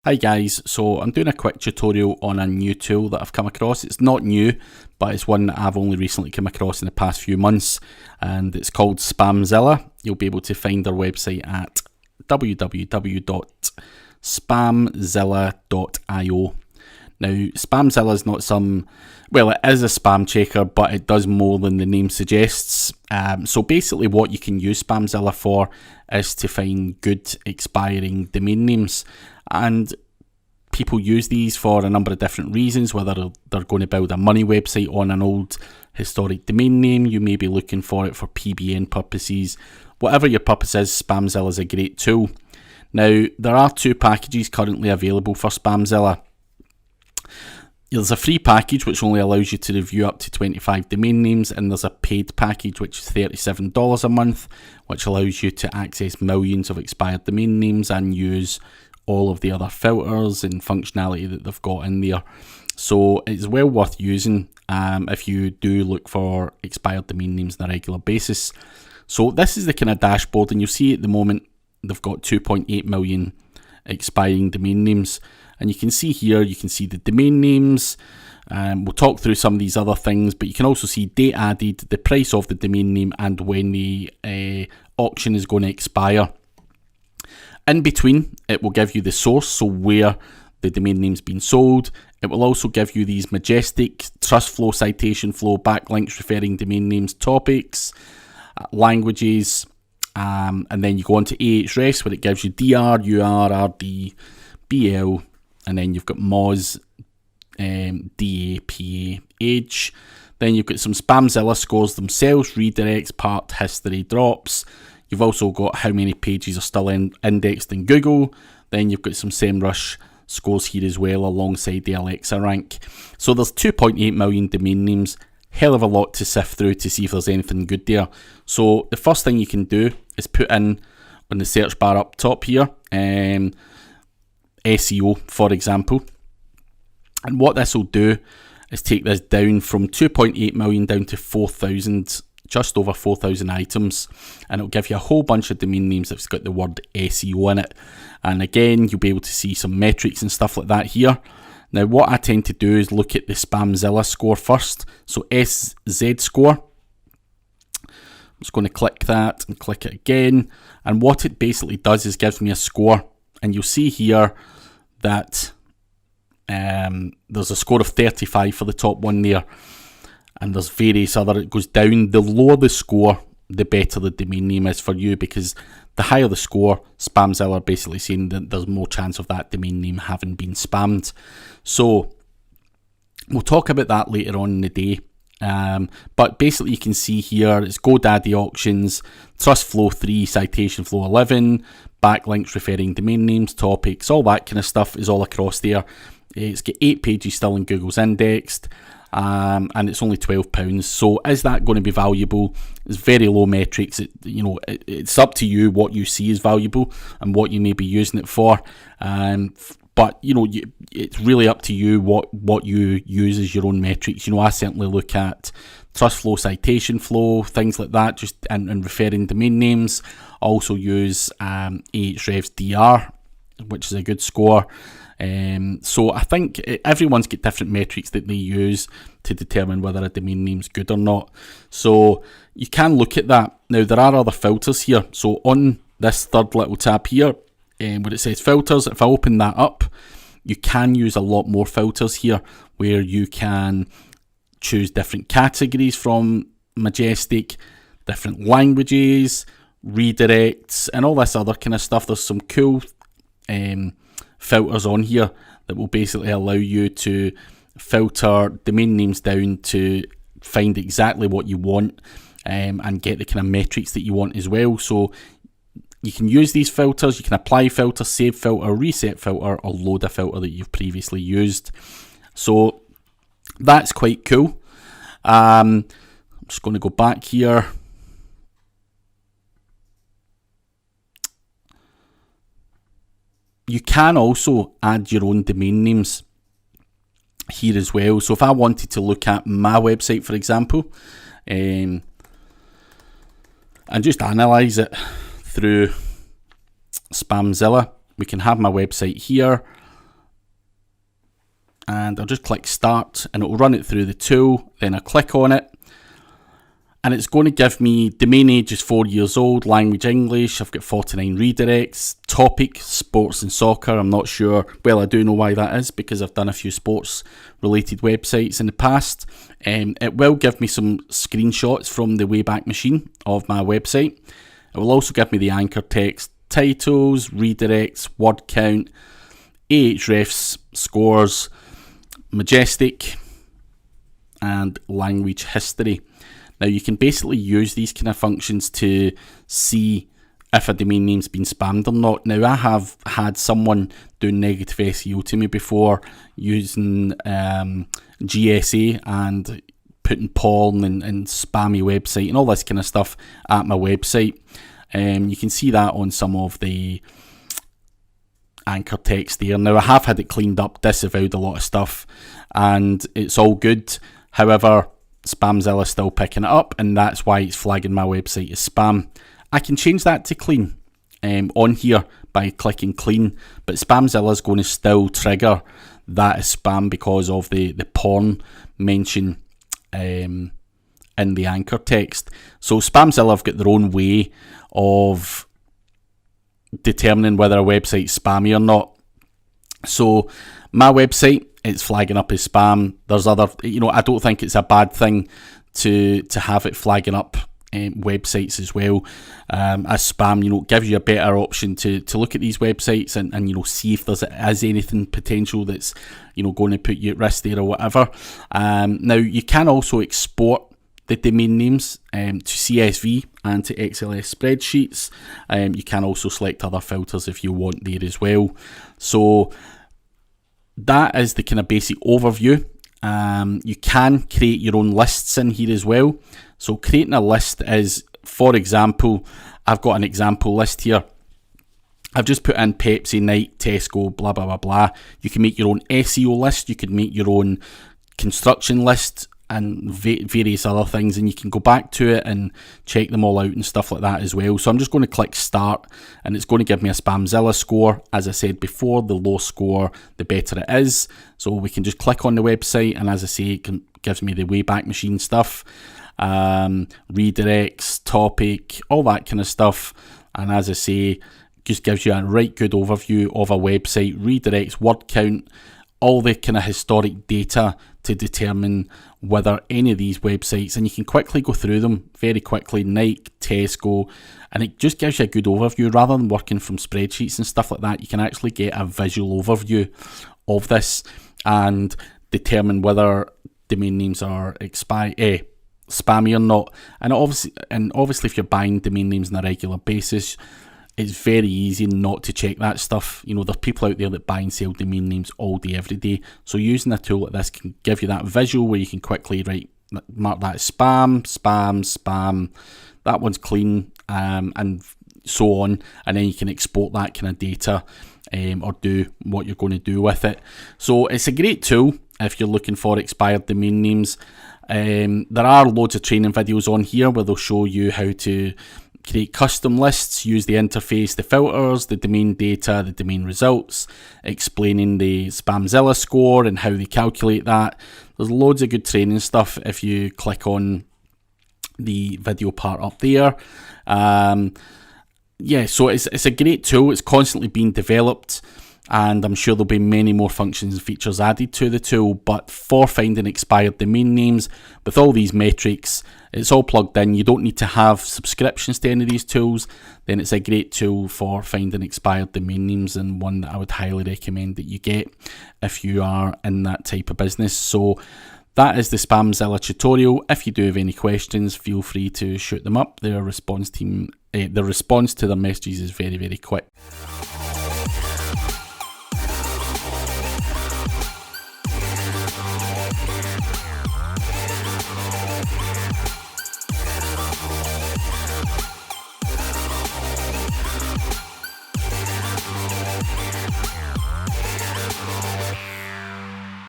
Hi guys, so I'm doing a quick tutorial on a new tool that I've come across. It's not new, but it's one that I've only recently come across in the past few months, and it's called Spamzilla. You'll be able to find their website at www.spamzilla.io. Now, Spamzilla is not it is a spam checker, but it does more than the name suggests. So basically what you can use Spamzilla for is to find good expiring domain names. And people use these for a number of different reasons, whether they're going to build a money website on an old historic domain name. You may be looking for it for PBN purposes. Whatever your purpose is, Spamzilla is a great tool. Now, there are two packages currently available for Spamzilla. There's a free package which only allows you to review up to 25 domain names, and there's a paid package which is $37 a month, which allows you to access millions of expired domain names and use all of the other filters and functionality that they've got in there. So it's well worth using if you do look for expired domain names on a regular basis. So this is the kind of dashboard, and you'll see at the moment they've got 2.8 million expiring domain names. And you can see here, you can see the domain names. We'll talk through some of these other things, but you can also see date added, the price of the domain name, and when the auction is going to expire. In between, it will give you the source, so where the domain name's been sold. It will also give you these majestic trust flow, citation flow, backlinks, referring domain names, topics, languages, and then you go on to Ahrefs, where it gives you DR, UR, RD, BL, and then you've got Moz, DA, PA, age. Then you've got some Spamzilla scores themselves, redirects, part, history, drops. You've also got how many pages are still indexed in Google. Then you've got some SEMrush scores here as well, alongside the Alexa rank. So there's 2.8 million domain names. Hell of a lot to sift through to see if there's anything good there. So the first thing you can do is put in on the search bar up top here, SEO, for example. And what this will do is take this down from 2.8 million down to 4,000, just over 4,000 items, and it'll give you a whole bunch of domain names that's got the word SEO in it. And again, you'll be able to see some metrics and stuff like that here. Now, what I tend to do is look at the Spamzilla score first. So SZ score. I'm just going to click that and click it again. And what it basically does is gives me a score. And you'll see here that there's a score of 35 for the top one there. And there's various other, it goes down. The lower the score, the better the domain name is for you, because the higher the score, Spamzilla are basically saying that there's more chance of that domain name having been spammed. So we'll talk about that later on in the day. But basically you can see here, it's GoDaddy auctions, Trust Flow 3, Citation Flow 11, backlinks, referring domain names, topics, all that kind of stuff is all across there. It's got 8 pages still in Google's indexed. And it's only £12. So is that going to be valuable? It's very low metrics. It's up to you what you see is valuable and what you may be using it for. But it's really up to you what you use as your own metrics. I certainly look at trust flow, citation flow, things like that, just and referring domain names. I also use Ahrefs DR, which is a good score. So I think everyone's got different metrics that they use to determine whether a domain name's good or not. So you can look at that. Now, there are other filters here. So on this third little tab here, where it says filters, if I open that up, you can use a lot more filters here, where you can choose different categories from Majestic, different languages, redirects, and all this other kind of stuff. There's some cool filters on here that will basically allow you to filter domain names down to find exactly what you want, and get the kind of metrics that you want as well. So you can use these filters, you can apply filter, save filter, reset filter, or load a filter that you've previously used. So that's quite cool. I'm just going to go back here. You can also add your own domain names here as well. So if I wanted to look at my website, for example, and just analyse it through Spamzilla, we can have my website here. and I'll just click start and it will run it through the tool. Then I click on it and it's going to give me domain age is 4 years old, language English, I've got 49 redirects, topic sports and soccer. I'm not sure, well, I do know why that is because I've done a few sports related websites in the past. It will give me some screenshots from the Wayback Machine of my website. It will also give me the anchor text, titles, redirects, word count, Ahrefs, scores, majestic, and language history. Now you can basically use these kind of functions to see if a domain name's been spammed or not. Now I have had someone do negative SEO to me before using GSA and putting porn and spammy website and all this kind of stuff at my website. You can see that on some of the anchor text there. Now I have had it cleaned up, disavowed a lot of stuff, and it's all good. However, Spamzilla is still picking it up, and that's why it's flagging my website as spam. I can change that to clean on here by clicking clean, but Spamzilla is going to still trigger that as spam because of the porn mention in the anchor text. So Spamzilla have got their own way of determining whether a website's spammy or not. So my website, it's flagging up as spam. There's other, I don't think it's a bad thing to have it flagging up websites as well as spam. Gives you a better option to look at these websites and see if there's anything potential that's going to put you at risk there or whatever. Now you can also export the domain names to CSV and to XLS spreadsheets. You can also select other filters if you want there as well. So that is the kind of basic overview. You can create your own lists in here as well. So creating a list is, for example, I've got an example list here. I've just put in Pepsi, Nike, Tesco, blah, blah, blah, blah. You can make your own SEO list. You can make your own construction list and various other things, and you can go back to it and check them all out and stuff like that as well. So I'm just going to click start, and it's going to give me a Spamzilla score. As I said before, the lower score, the better it is. So we can just click on the website, and as I say, it gives me the Wayback Machine stuff, redirects, topic, all that kind of stuff. And as I say, just gives you a right good overview of a website, redirects, word count, all the kind of historic data to determine whether any of these websites, and you can quickly go through them very quickly, Nike, Tesco, and it just gives you a good overview. Rather than working from spreadsheets and stuff like that, you can actually get a visual overview of this and determine whether domain names are spammy or not. And obviously if you're buying domain names on a regular basis, it's very easy not to check that stuff. There's people out there that buy and sell domain names all day, every day. So using a tool like this can give you that visual where you can quickly mark that as spam, spam, spam. That one's clean, and so on. And then you can export that kind of data or do what you're going to do with it. So it's a great tool if you're looking for expired domain names. There are loads of training videos on here where they'll show you how to create custom lists, use the interface, the filters, the domain data, the domain results, explaining the Spamzilla score and how they calculate that. There's loads of good training stuff if you click on the video part up there. So it's a great tool. It's constantly being developed, and I'm sure there'll be many more functions and features added to the tool. But for finding expired domain names with all these metrics, it's all plugged in. You don't need to have subscriptions to any of these tools. Then it's a great tool for finding expired domain names, and one that I would highly recommend that you get if you are in that type of business. So that is the Spamzilla tutorial. If you do have any questions, feel free to shoot them up. Their response to their messages is very, very quick.